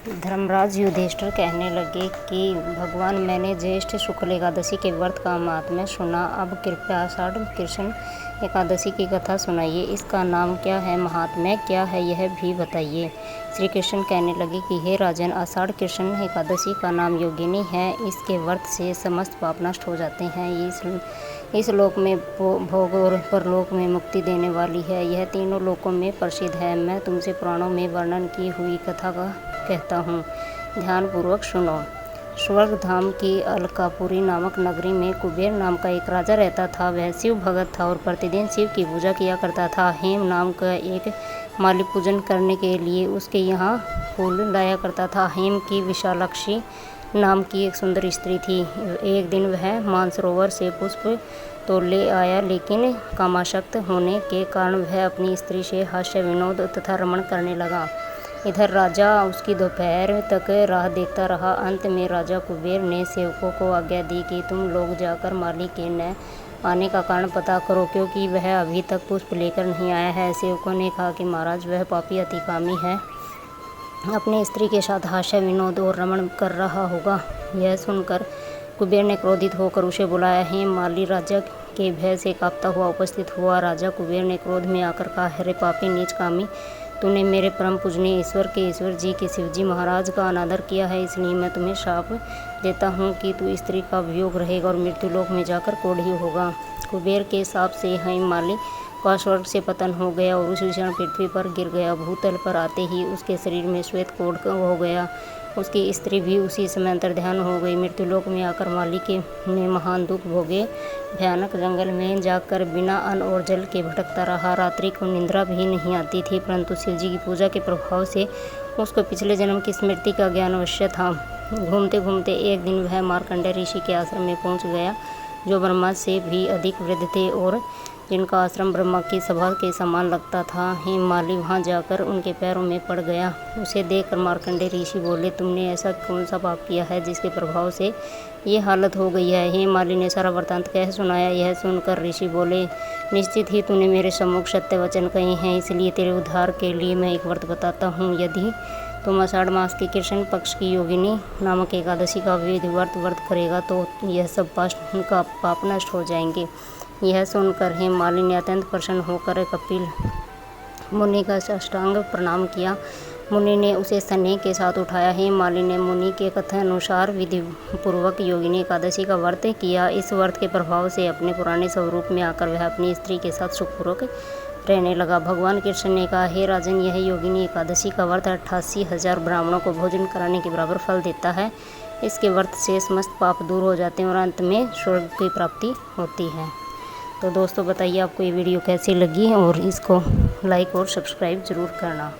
धर्मराज युधिष्ठिर कहने लगे कि भगवान, मैंने ज्येष्ठ शुक्ल एकादशी के व्रत का महात्म्य सुना। अब कृपया आषाढ़ कृष्ण एकादशी की कथा सुनाइए। इसका नाम क्या है, महात्म्य क्या है, यह भी बताइए। श्री कृष्ण कहने लगे कि हे राजन, आषाढ़ कृष्ण एकादशी का नाम योगिनी है। इसके व्रत से समस्त पाप नष्ट हो जाते हैं। इस लोक में भोग और परलोक में मुक्ति देने वाली है। यह तीनों लोकों में प्रसिद्ध है। मैं तुमसे पुराणों में वर्णन की हुई कथा का कहता हूँ, ध्यानपूर्वक सुनो। स्वर्ग धाम की अलकापुरी नामक नगरी में कुबेर नाम का एक राजा रहता था। वह शिव भगत था और प्रतिदिन शिव की पूजा किया करता था। हेम नाम का एक माली पूजन करने के लिए उसके यहाँ फूल लाया करता था। हेम की विशालाक्षी नाम की एक सुंदर स्त्री थी। एक दिन वह मानसरोवर से पुष्प तो ले आया, लेकिन कामासक्त होने के कारण वह अपनी स्त्री से हास्य विनोद तथा रमण करने लगा। इधर राजा उसकी दोपहर तक राह देखता रहा। अंत में राजा कुबेर ने सेवकों को आज्ञा दी कि तुम लोग जाकर माली के न आने का कारण पता करो, क्योंकि वह अभी तक पुष्प लेकर नहीं आया है। सेवकों ने कहा कि महाराज, वह पापी अतिकामी है, अपनी स्त्री के साथ हास्य विनोद और रमण कर रहा होगा। यह सुनकर कुबेर ने क्रोधित होकर उसे बुलाया। हेम माली राजा के भय से कांपता हुआ उपस्थित हुआ। राजा कुबेर ने क्रोध में आकर कहा, अरे पापी नीच कामी, तूने मेरे परम पूजनीय ईश्वर के ईश्वर जी के शिवजी महाराज का अनादर किया है। इसलिए मैं तुम्हें शाप देता हूँ कि तू स्त्री का वियोग रहेगा और मृत्युलोक में जाकर कोढ़ी होगा। कुबेर के शाप से हेम माली का स्वर्ग से पतन हो गया और उसी क्षण पृथ्वी पर गिर गया। भूतल पर आते ही उसके शरीर में श्वेत कोढ़ हो गया। उसकी स्त्री भी उसी समय अंतर्ध्यान हो गई। मृत्युलोक में आकर माली ने महान दुख भोगे। भयानक जंगल में जाकर बिना अन्न और जल के भटकता रहा। रात्रि को निद्रा भी नहीं आती थी, परंतु शिवजी की पूजा के प्रभाव से उसको पिछले जन्म की स्मृति का ज्ञान अवश्य था। घूमते घूमते एक दिन वह मार्कंडेय ऋषि के आश्रम में पहुंच गया, जो ब्रह्मा से भी अधिक वृद्ध थे और जिनका आश्रम ब्रह्मा की सभा के समान लगता था। हेम माली वहाँ जाकर उनके पैरों में पड़ गया। उसे देखकर मार्कंडेय ऋषि बोले, तुमने ऐसा कौन सा पाप किया है जिसके प्रभाव से ये हालत हो गई है। हेम माली ने सारा वृत्तांत कह सुनाया। यह सुनकर ऋषि बोले, निश्चित ही तूने मेरे सम्मुख सत्य वचन कहे हैं, इसलिए तेरे उद्धार के लिए मैं एक व्रत बताता हूँ। यदि तुम आषाढ़ मास की कृष्ण पक्ष की योगिनी नामक एकादशी का विधिवत व्रत करेगा तो यह सब पाप नष्ट हो जाएंगे। यह सुनकर हेम माली ने अत्यंत प्रसन्न होकर कपिल मुनि का साष्टांग प्रणाम किया। मुनि ने उसे स्नेह के साथ उठाया। हेम माली ने मुनि के कथन अनुसार विधि पूर्वक योगिनी एकादशी का व्रत किया। इस व्रत के प्रभाव से अपने पुराने स्वरूप में आकर वह अपनी स्त्री के साथ सुखपूर्वक रहने लगा। भगवान कृष्ण ने कहा, हे राजन, यह योगिनी एकादशी का व्रत 88,000 ब्राह्मणों को भोजन कराने के बराबर फल देता है। इसके व्रत से समस्त पाप दूर हो जाते हैं और अंत में स्वर्ग की प्राप्ति होती है। तो दोस्तों, बताइए आपको ये वीडियो कैसी लगी और इसको लाइक और सब्सक्राइब ज़रूर करना।